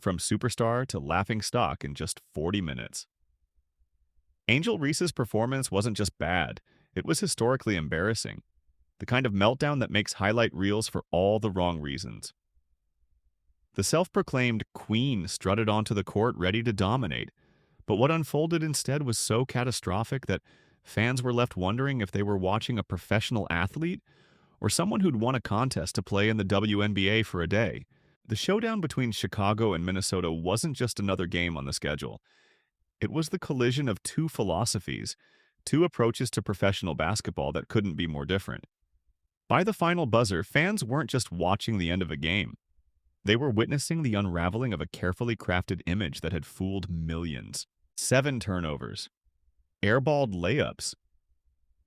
from superstar to laughingstock in just 40 minutes. Angel Reese's performance wasn't just bad, it was historically embarrassing. The kind of meltdown that makes highlight reels for all the wrong reasons. The self-proclaimed queen strutted onto the court ready to dominate, but what unfolded instead was so catastrophic that fans were left wondering if they were watching a professional athlete or someone who'd won a contest to play in the WNBA for a day. The showdown between Chicago and Minnesota wasn't just another game on the schedule. It was the collision of two philosophies, two approaches to professional basketball that couldn't be more different. By the final buzzer, fans weren't just watching the end of a game. They were witnessing the unraveling of a carefully crafted image that had fooled millions. 7 turnovers. Airballed layups.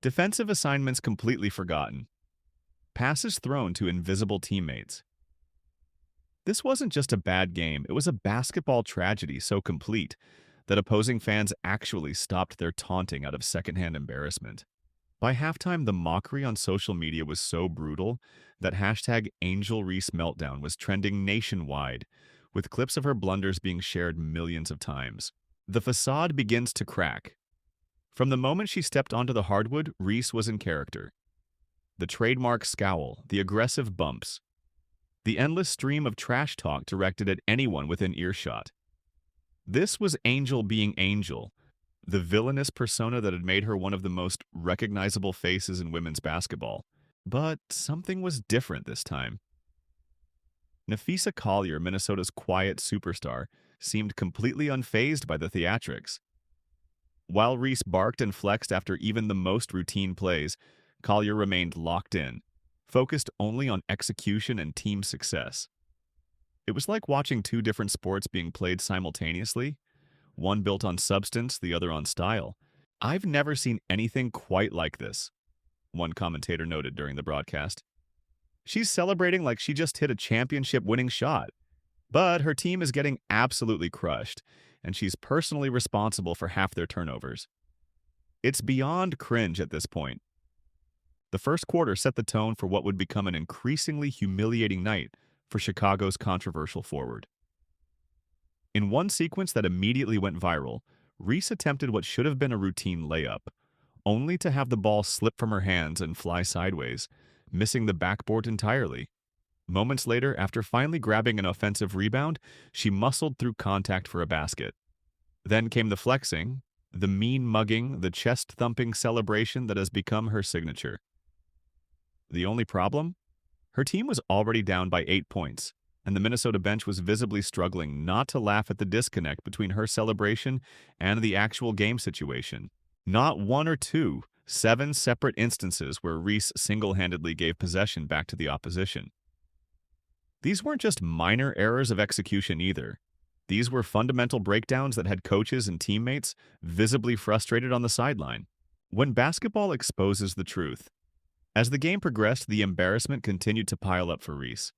Defensive assignments completely forgotten. Passes thrown to invisible teammates. This wasn't just a bad game, it was a basketball tragedy so complete that opposing fans actually stopped their taunting out of secondhand embarrassment. By halftime, the mockery on social media was so brutal that hashtag Angel Reese Meltdown was trending nationwide, with clips of her blunders being shared millions of times. The facade begins to crack. From the moment she stepped onto the hardwood, Reese was in character. The trademark scowl, the aggressive bumps, the endless stream of trash talk directed at anyone within earshot. This was Angel being Angel, the villainous persona that had made her one of the most recognizable faces in women's basketball. But something was different this time. Napheesa Collier, Minnesota's quiet superstar, seemed completely unfazed by the theatrics. While Reese barked and flexed after even the most routine plays, Collier remained locked in, focused only on execution and team success. It was like watching two different sports being played simultaneously, one built on substance, the other on style. "I've never seen anything quite like this," one commentator noted during the broadcast. "She's celebrating like she just hit a championship-winning shot, but her team is getting absolutely crushed, and she's personally responsible for half their turnovers. It's beyond cringe at this point." The first quarter set the tone for what would become an increasingly humiliating night for Chicago's controversial forward. In one sequence that immediately went viral, Reese attempted what should have been a routine layup, only to have the ball slip from her hands and fly sideways, missing the backboard entirely. Moments later, after finally grabbing an offensive rebound, she muscled through contact for a basket. Then came the flexing, the mean mugging, the chest-thumping celebration that has become her signature. The only problem? Her team was already down by 8 points, and the Minnesota bench was visibly struggling not to laugh at the disconnect between her celebration and the actual game situation. Not one or two, 7 separate instances where Reese single-handedly gave possession back to the opposition. These weren't just minor errors of execution either. These were fundamental breakdowns that had coaches and teammates visibly frustrated on the sideline. When basketball exposes the truth. As the game progressed, the embarrassment continued to pile up for Reese.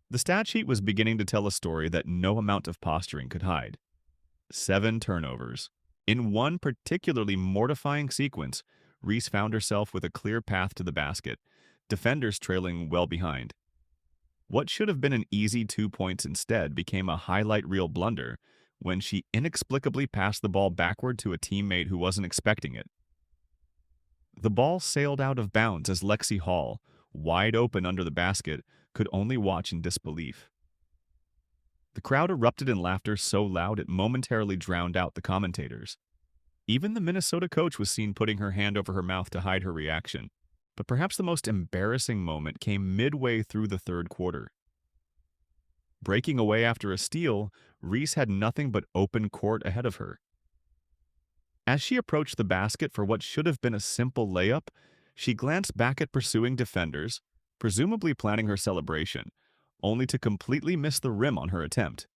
The stat sheet was beginning to tell a story that no amount of posturing could hide. 7 turnovers. In one particularly mortifying sequence, Reese found herself with a clear path to the basket, defenders trailing well behind. What should have been an easy 2 points instead became a highlight reel blunder when she inexplicably passed the ball backward to a teammate who wasn't expecting it. The ball sailed out of bounds as Lexi Hall, wide open under the basket, could only watch in disbelief. The crowd erupted in laughter so loud it momentarily drowned out the commentators. Even the Minnesota coach was seen putting her hand over her mouth to hide her reaction. But perhaps the most embarrassing moment came midway through the third quarter. Breaking away after a steal, Reese had nothing but open court ahead of her. As she approached the basket for what should have been a simple layup, she glanced back at pursuing defenders, presumably planning her celebration, only to completely miss the rim on her attempt.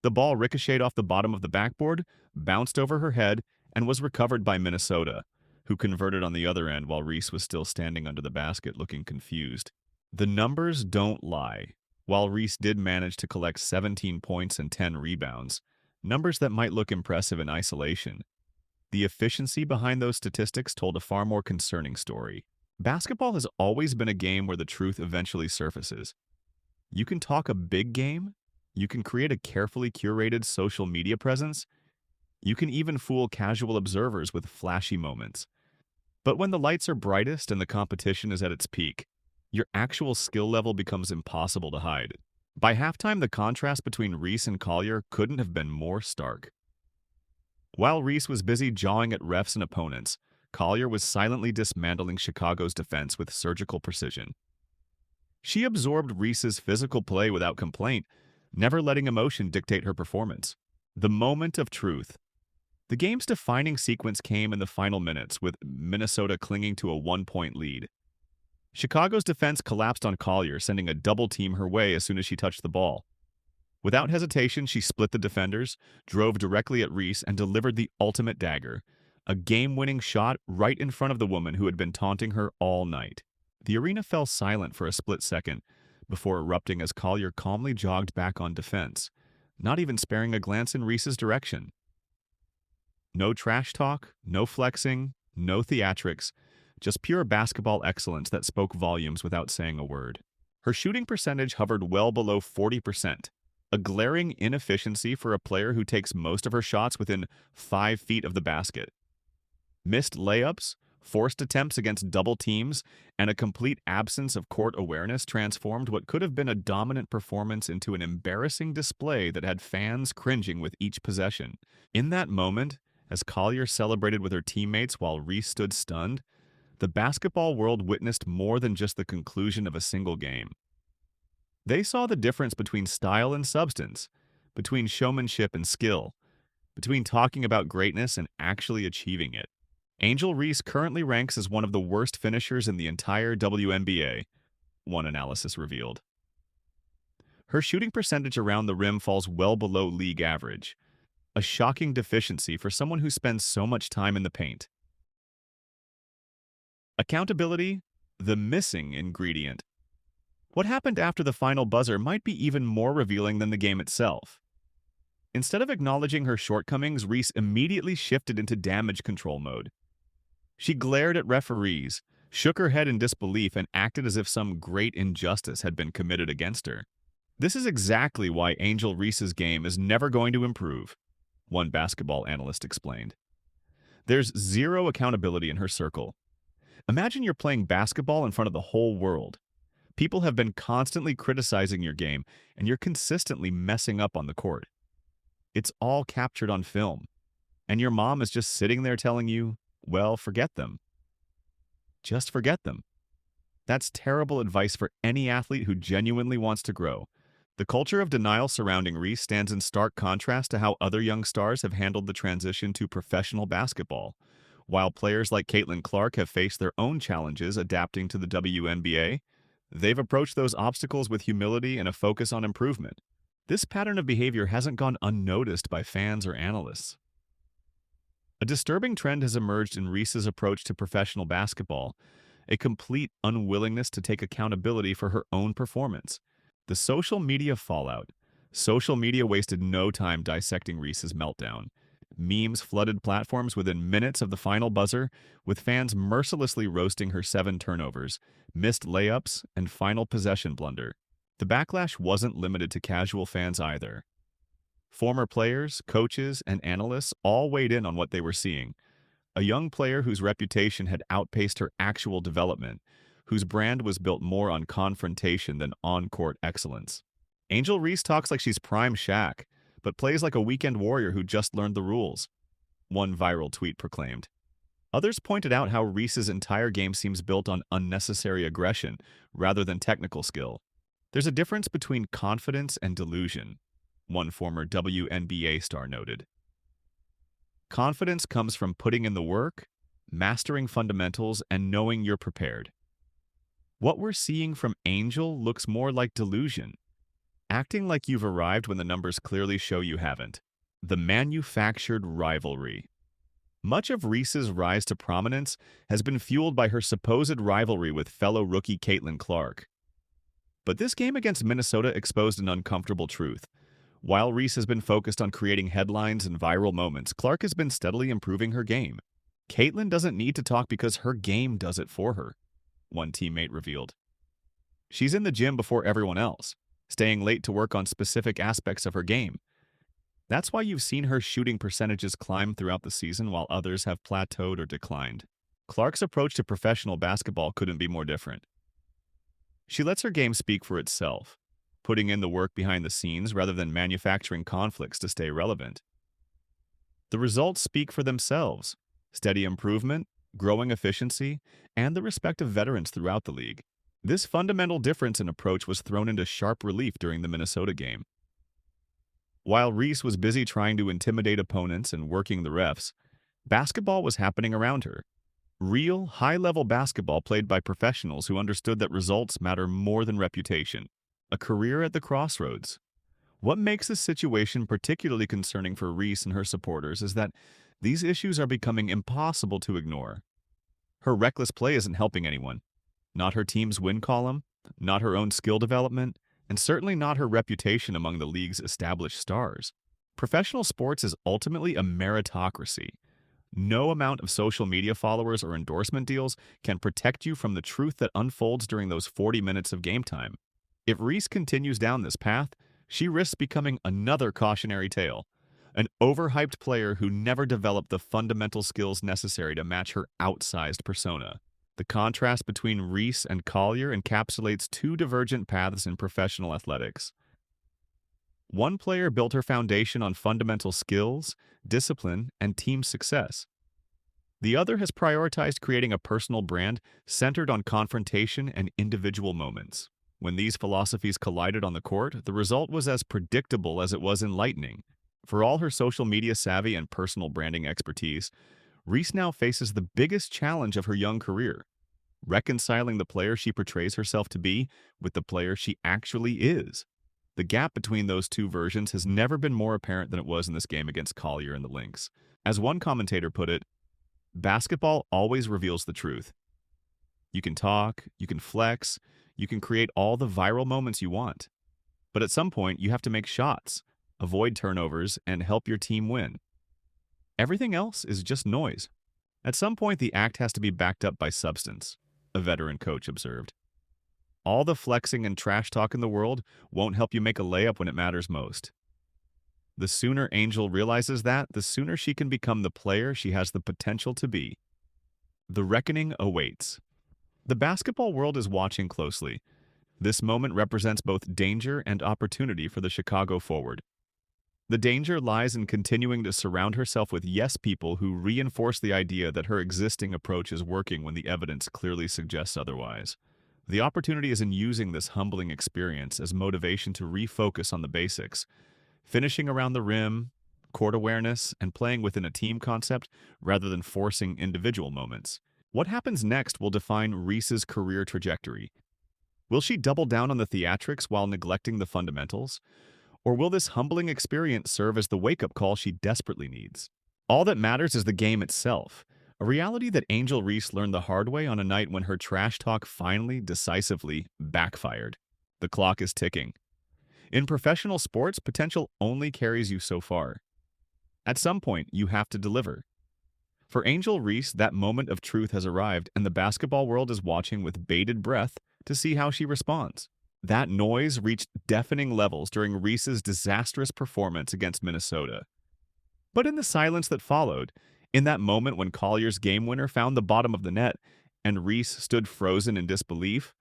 The ball ricocheted off the bottom of the backboard, bounced over her head, and was recovered by Minnesota, who converted on the other end while Reese was still standing under the basket looking confused. The numbers don't lie. While Reese did manage to collect 17 points and 10 rebounds, numbers that might look impressive in isolation, the efficiency behind those statistics told a far more concerning story. Basketball has always been a game where the truth eventually surfaces. You can talk a big game, You can create a carefully curated social media presence. You can even fool casual observers with flashy moments. But when the lights are brightest and the competition is at its peak, your actual skill level becomes impossible to hide. By halftime, the contrast between Reese and Collier couldn't have been more stark. While Reese was busy jawing at refs and opponents, Collier was silently dismantling Chicago's defense with surgical precision. She absorbed Reese's physical play without complaint, never letting emotion dictate her performance. The moment of truth. The game's defining sequence came in the final minutes, with Minnesota clinging to a one-point lead. Chicago's defense collapsed on Collier, sending a double team her way as soon as she touched the ball. Without hesitation, she split the defenders, drove directly at Reese, and delivered the ultimate dagger, a game-winning shot right in front of the woman who had been taunting her all night. The arena fell silent for a split second before erupting as Collier calmly jogged back on defense, not even sparing a glance in Reese's direction. No trash talk, no flexing, no theatrics, just pure basketball excellence that spoke volumes without saying a word. Her shooting percentage hovered well below 40%, a glaring inefficiency for a player who takes most of her shots within 5 feet of the basket. Missed layups, forced attempts against double teams, and a complete absence of court awareness transformed what could have been a dominant performance into an embarrassing display that had fans cringing with each possession. In that moment, as Collier celebrated with her teammates while Reese stood stunned, the basketball world witnessed more than just the conclusion of a single game. They saw the difference between style and substance, between showmanship and skill, between talking about greatness and actually achieving it. Angel Reese currently ranks as one of the worst finishers in the entire WNBA, one analysis revealed. Her shooting percentage around the rim falls well below league average, a shocking deficiency for someone who spends so much time in the paint. Accountability, the missing ingredient. What happened after the final buzzer might be even more revealing than the game itself. Instead of acknowledging her shortcomings, Reese immediately shifted into damage control mode. She glared at referees, shook her head in disbelief, and acted as if some great injustice had been committed against her. This is exactly why Angel Reese's game is never going to improve, one basketball analyst explained. There's zero accountability in her circle. Imagine you're playing basketball in front of the whole world. People have been constantly criticizing your game, and you're consistently messing up on the court. It's all captured on film, and your mom is just sitting there telling you, well, forget them. Just forget them. That's terrible advice for any athlete who genuinely wants to grow. The culture of denial surrounding Reese stands in stark contrast to how other young stars have handled the transition to professional basketball. While players like Caitlin Clark have faced their own challenges adapting to the WNBA, they've approached those obstacles with humility and a focus on improvement. This pattern of behavior hasn't gone unnoticed by fans or analysts. A disturbing trend has emerged in Reese's approach to professional basketball, a complete unwillingness to take accountability for her own performance. The social media fallout. Social media wasted no time dissecting Reese's meltdown. Memes flooded platforms within minutes of the final buzzer, with fans mercilessly roasting her 7 turnovers, missed layups, and final possession blunder. The backlash wasn't limited to casual fans either. Former players, coaches, and analysts all weighed in on what they were seeing. A young player whose reputation had outpaced her actual development, whose brand was built more on confrontation than on-court excellence. Angel Reese talks like she's prime Shaq, but plays like a weekend warrior who just learned the rules, one viral tweet proclaimed. Others pointed out how Reese's entire game seems built on unnecessary aggression rather than technical skill. There's a difference between confidence and delusion, one former WNBA star noted. Confidence comes from putting in the work, mastering fundamentals, and knowing you're prepared. What we're seeing from Angel looks more like delusion, acting like you've arrived when the numbers clearly show you haven't. The manufactured rivalry. Much of Reese's rise to prominence has been fueled by her supposed rivalry with fellow rookie Caitlin Clark. But this game against Minnesota exposed an uncomfortable truth. While Reese has been focused on creating headlines and viral moments, Clark has been steadily improving her game. Caitlin doesn't need to talk because her game does it for her, one teammate revealed. She's in the gym before everyone else, staying late to work on specific aspects of her game. That's why you've seen her shooting percentages climb throughout the season while others have plateaued or declined. Clark's approach to professional basketball couldn't be more different. She lets her game speak for itself, putting in the work behind the scenes rather than manufacturing conflicts to stay relevant. The results speak for themselves: steady improvement, growing efficiency, and the respect of veterans throughout the league. This fundamental difference in approach was thrown into sharp relief during the Minnesota game. While Reese was busy trying to intimidate opponents and working the refs, basketball was happening around her. Real, high-level basketball played by professionals who understood that results matter more than reputation. A career at the crossroads. What makes this situation particularly concerning for Reese and her supporters is that these issues are becoming impossible to ignore. Her reckless play isn't helping anyone. Not her team's win column, not her own skill development, and certainly not her reputation among the league's established stars. Professional sports is ultimately a meritocracy. No amount of social media followers or endorsement deals can protect you from the truth that unfolds during those 40 minutes of game time. If Reese continues down this path, she risks becoming another cautionary tale, an overhyped player who never developed the fundamental skills necessary to match her outsized persona. The contrast between Reese and Collier encapsulates two divergent paths in professional athletics. One player built her foundation on fundamental skills, discipline, and team success. The other has prioritized creating a personal brand centered on confrontation and individual moments. When these philosophies collided on the court, the result was as predictable as it was enlightening. For all her social media savvy and personal branding expertise, Reese now faces the biggest challenge of her young career: reconciling the player she portrays herself to be with the player she actually is. The gap between those two versions has never been more apparent than it was in this game against Collier and the Lynx. As one commentator put it, basketball always reveals the truth. You can talk, you can flex, you can create all the viral moments you want. But at some point, you have to make shots, avoid turnovers, and help your team win. Everything else is just noise. At some point, the act has to be backed up by substance, a veteran coach observed. All the flexing and trash talk in the world won't help you make a layup when it matters most. The sooner Angel realizes that, the sooner she can become the player she has the potential to be. The reckoning awaits. The basketball world is watching closely. This moment represents both danger and opportunity for the Chicago forward. The danger lies in continuing to surround herself with yes people who reinforce the idea that her existing approach is working when the evidence clearly suggests otherwise. The opportunity is in using this humbling experience as motivation to refocus on the basics, finishing around the rim, court awareness, and playing within a team concept rather than forcing individual moments. What happens next will define Reese's career trajectory. Will she double down on the theatrics while neglecting the fundamentals? Or will this humbling experience serve as the wake-up call she desperately needs? All that matters is the game itself, a reality that Angel Reese learned the hard way on a night when her trash talk finally, decisively backfired. The clock is ticking. In professional sports, potential only carries you so far. At some point, you have to deliver. For Angel Reese, that moment of truth has arrived, and the basketball world is watching with bated breath to see how she responds. That noise reached deafening levels during Reese's disastrous performance against Minnesota. But in the silence that followed, in that moment when Collier's game winner found the bottom of the net and Reese stood frozen in disbelief,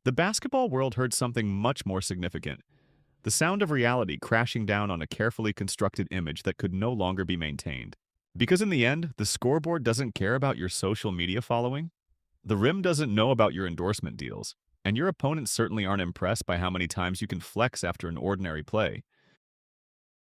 the basketball world heard something much more significant: the sound of reality crashing down on a carefully constructed image that could no longer be maintained. Because in the end, the scoreboard doesn't care about your social media following, the rim doesn't know about your endorsement deals, and your opponents certainly aren't impressed by how many times you can flex after an ordinary play.